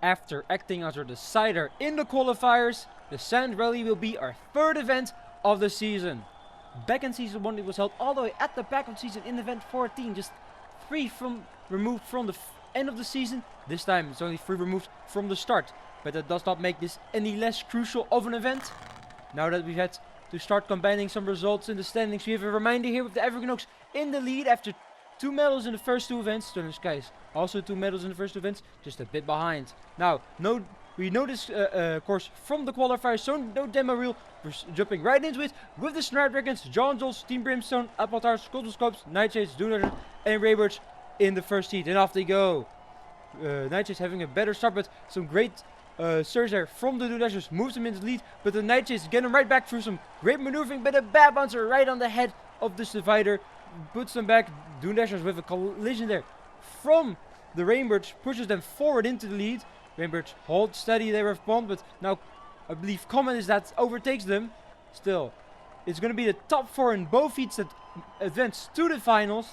After acting as our decider in the qualifiers, the Sand Rally will be our third event of the season. Back in Season 1 it was held all the way at the back of the season in event 14, just 3 removed from the end of the season. This time it's only 3 removed from the start, but that does not make this any less crucial of an event. Now that we've had to start combining some results in the standings, we have a reminder here with the Evergreen Oaks in the lead after 2 medals in the first 2 events. Sterling Skies also 2 medals in the first 2 events, just a bit behind. Now, we know this course from the qualifiers, so no demo reel. We're jumping right into it with the Snapdragons, John Jules, Team Brimstone, Appletars, Scottlescopes, Nightshades, Dooners, and Raybirds in the first heat. And off they go. Nightshades having a better start, but some great surge there from the Dooners moves them into the lead. But the Nightshades get them right back through some great maneuvering, but a bad bouncer right on the head of this divider puts them back. Dooners with a collision there from the Rainbirds pushes them forward into the lead. Rainbirds hold steady there with Bond, but now I believe Common is that overtakes them. Still, it's going to be the top 4 in both heats that advance to the finals.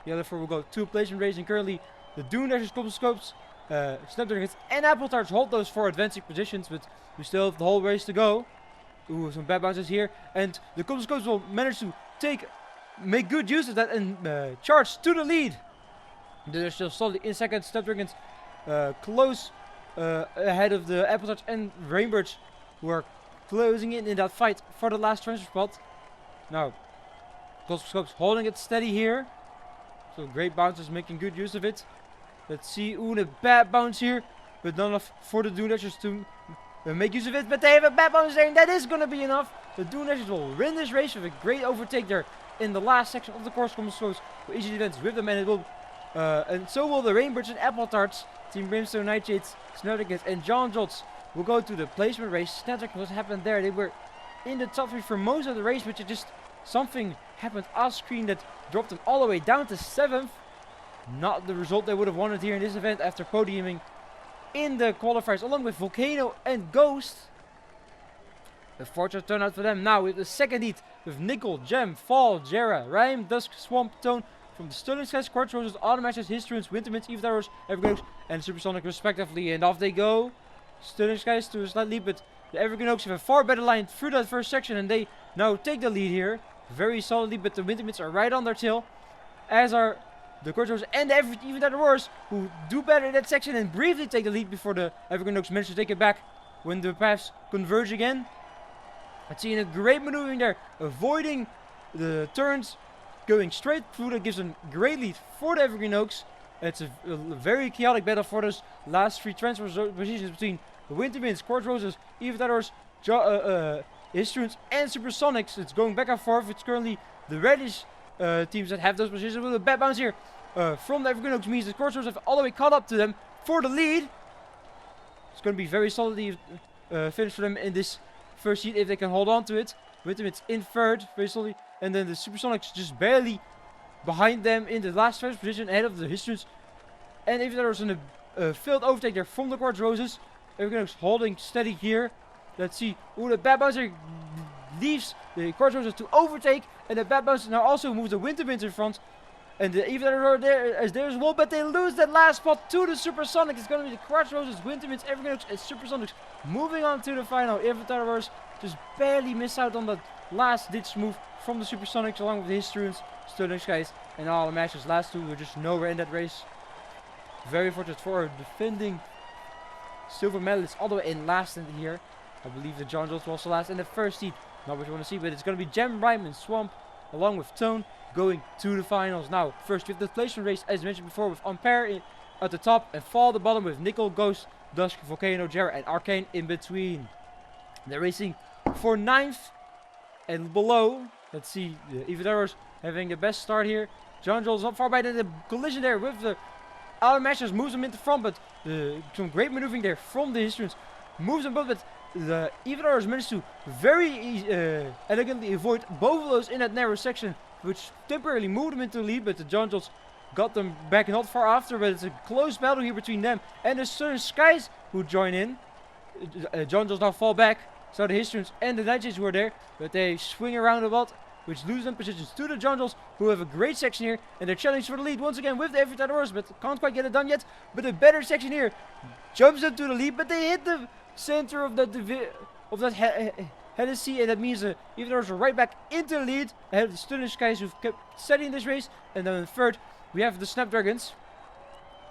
The other 4 will go to placement race, and currently the Dooners, Scopes, Snapdragons, and Appletards hold those 4 advancing positions, but we still have the whole race to go. Ooh, some bad bounces here, and the Scopes will manage to make good use of that and charge to the lead. They're still solidly in second. Snapdragons close ahead of the Appletards and Rainbirds, who are closing in that fight for the last transfer spot. Now, Scopes holding it steady here. So great bounces, making good use of it. Let's see, ooh, a bad bounce here, but not enough for the Dooners to make use of it. But they have a bad bounce there, and that is going to be enough. The Dooners will win this race with a great overtake there in the last section of the course. Scopes will easy events with them, and it will, and so will the Rainbirds and Appletards. Team Brimstone, Nightshades, Snapdragons, and John Jots will go to the placement race. Snapdragons, what happened there? They were in the top 3 for most of the race, but just something happened off screen that dropped them all the way down to 7th. Not the result they would have wanted here in this event after podiuming in the qualifiers along with Volcano and Ghost. A fortunate turnout for them. Now with the second heat with Nickel, Gem, Fall, Jera, Rhyme, Dusk, Swamp, Tone from the Sterling Skies, Quartz Roses, Automatches, Histrons, Wintermints, Eve Towers, Evergreen Oaks, and Supersonic respectively. And off they go. Sterling Skies to a slight lead, but the Evergreen Oaks have a far better line through that first section, and they now take the lead here very solidly. But the Wintermints are right on their tail, as are the Quartz Roses and even the Aurors, who do better in that section and briefly take the lead before the Evergreen Oaks manage to take it back when the paths converge again. Let's see, a great maneuvering there, avoiding the turns, going straight through. That gives them great lead for the Evergreen Oaks. It's a very chaotic battle for those last 3 transfer positions between the Wintermints, Quartz Roses, Evatadors, Histrons, and Supersonics. It's going back and forth. It's currently the reddish teams that have those positions. With a bad bounce here from the Evergreen Oaks means the Quartz Roses have all the way caught up to them for the lead. It's going to be very solidly finished for them in this first heat if they can hold on to it. Wintermints in third, very solidly, and then the Supersonics just barely behind them in the last first position ahead of the Histrons. And if there was a failed overtake there from the Quartz Roses, Evergreen Oaks holding steady here. Let's see. Ooh, the bad bouncer leaves the Quartz Roses to overtake, and the bad bouncer now also moves the Wintermints in front. And even though there as well, but they lose that last spot to the Supersonics. It's going to be the Quartz Roses, Wintermints, Evergreen Oaks, and Supersonics moving on to the final. Evatadors just barely miss out on that last ditch move from the Supersonics along with the Histrons, Sterling Skies, and all the matches. Last 2 were just nowhere in that race. Very fortunate for our defending silver medalists all the way in last in here. I believe the John Jones was also last in the first heat. Not what you want to see, but it's going to be Gem, Rhyme, and Swamp along with Tone going to the finals. Now, first we have the placement race, as mentioned before, with Ampere at the top and Fall at the bottom, with Nickel, Ghost, Dusk, Volcano, Jera, and Arcane in between. They're racing for 9th and below. Let's see, the Evatadors having the best start here. John Joel's not far by, then the collision there with the Outer Masters moves them into front, but some great maneuvering there from the Histrons moves them both, but the Evatadors managed to very elegantly avoid both of those in that narrow section, which temporarily moved them into the lead, but the John Jones got them back not far after. But it's a close battle here between them and the Southern Skies, who join in. John Jones now fall back, so the Histrons and the Nightshades were there, but they swing around a lot which lose them positions to the Jungles, who have a great section here, and they're challenging for the lead once again with the Everdadors, but can't quite get it done yet. But a better section here jumps them to the lead, but they hit the center of that Hennessy, and that means the Everdadors are right back into the lead ahead of the Stunnish guys who've kept steady in this race. And then in third, we have the Snapdragons,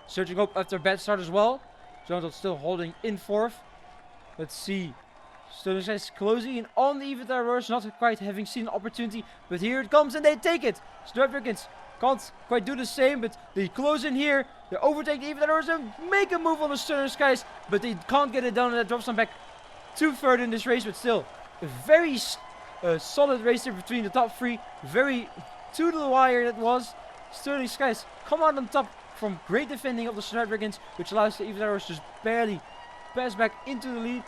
searching up after a bad start as well. Jungles still holding in fourth. Let's see. Stunnish guys closing in on the Everdadors, not quite having seen an opportunity, but here it comes and they take it. Snapdragons can't quite do the same, but they close in here. They overtake the Everdadors and make a move on the Stunnish guys, but they can't get it done, and that drops them back to third in this race. But still, a very solid race there between the top three. Very to the wire that was. Stunnish guys come out on top from great defending of the Snapdragons, which allows the Everdadors to just barely pass back into the lead.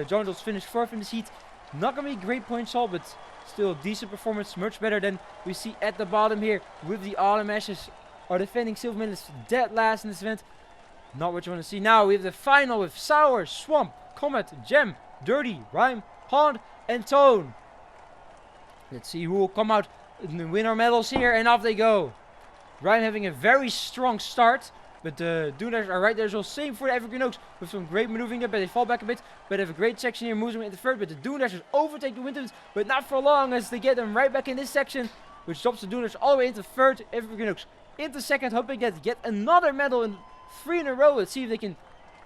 Jungles finished fourth in this heat. Not gonna be a great point haul, but still a decent performance, much better than we see at the bottom here with the Autumn Ashes. Our defending silver medalists dead last in this event. Not what you want to see. Now we have the final with Sour, Swamp, Comet, Gem, Dirty, Rhyme, Pond, and Tone. Let's see who will come out and win our medals here, and off they go. Rhyme having a very strong start, but the Dooners are right there as well. Same for the Evergreen Oaks with some great maneuvering there, but they fall back a bit. But they have a great section here, moves them into third, but the Dooners overtake the Winterlands, but not for long as they get them right back in this section, which drops the Dooners all the way into third, Evergreen Oaks into second, hoping to get another medal in 3 in a row. Let's see if they can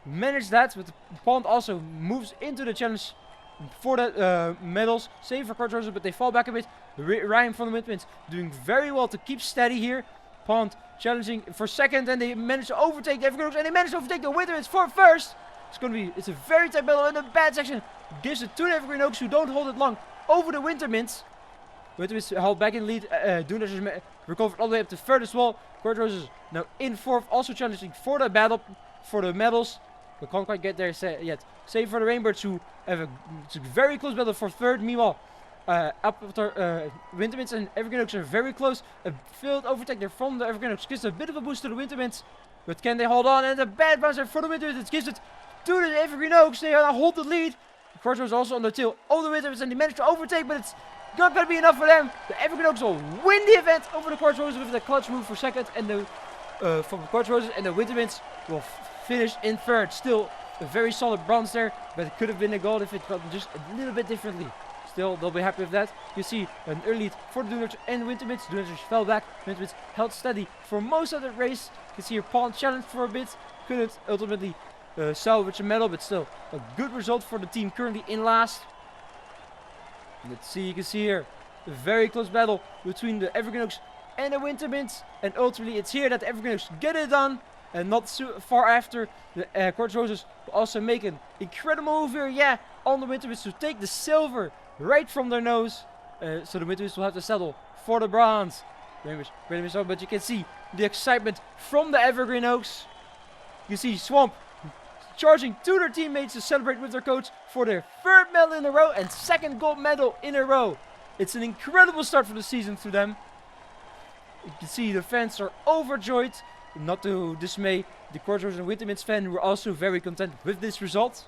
manage that, but the Pond also moves into the challenge for the medals. Same for Quartz Roses, but they fall back a bit. Ryan from the Windwinds doing very well to keep steady here. Pond challenging for second, and they manage to overtake the Evergreen Oaks, and they manage to overtake the Windwinds for first. It's a very tight battle, and a bad section gives it to the Evergreen Oaks, who don't hold it long over the Wintermints. Wintermints held back in lead. Dooners is recovered all the way up to third as well. Quartz Roses now in fourth, also challenging for the battle for the medals, but can't quite get there yet. Same for the Rainbirds, who have a very close battle for third. Meanwhile, after Wintermints and Evergreen Oaks are very close. A failed overtake there from the Evergreen Oaks gives a bit of a boost to the Wintermints, but can they hold on? And a bad bounce there for the Wintermints gives it to the Evergreen Oaks. They hold the lead. Quartz Roses also on the tail of the Wintermints, and they manage to overtake, but it's not going to be enough for them. The Evergreen Oaks will win the event over the Quartz Roses with the clutch move for second, and from the Quartz Roses, and the Wintermints will finish in third. Still a very solid bronze there, but it could have been a gold if it got just a little bit differently. Still, they'll be happy with that. You see an early lead for the Dooners and Wintermints. Dooners fell back. Wintermints held steady for most of the race. You can see here Pond challenged for a bit. Couldn't ultimately salvage a medal, but still a good result for the team currently in last. Let's see, you can see here a very close battle between the Evergreen Oaks and the Wintermints. And ultimately, it's here that the Evergreen Oaks get it done. And not so far after, the Quartz Roses will also make an incredible move here, on the Wintermints to take the silver right from their nose. So the Wintermints will have to settle for the bronze. But you can see the excitement from the Evergreen Oaks. You see Swamp charging to their teammates to celebrate with their coach for their third medal in a row and second gold medal in a row. It's an incredible start for the season for them. You can see the fans are overjoyed. Not to dismay the Quartz Roses and Wintermints fan, who are also very content with this result.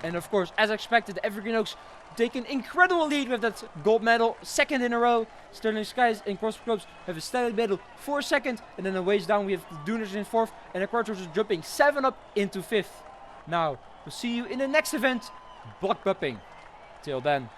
And of course, as expected, the Evergreen Oaks take an incredible lead with that gold medal, second in a row. Sterling Skies and Cross Clubs have a steady battle for second, and then a ways down we have the Dooners in fourth, and the Quartz Roses jumping 7 up into fifth. Now, we'll see you in the next event, block bumping. Till then.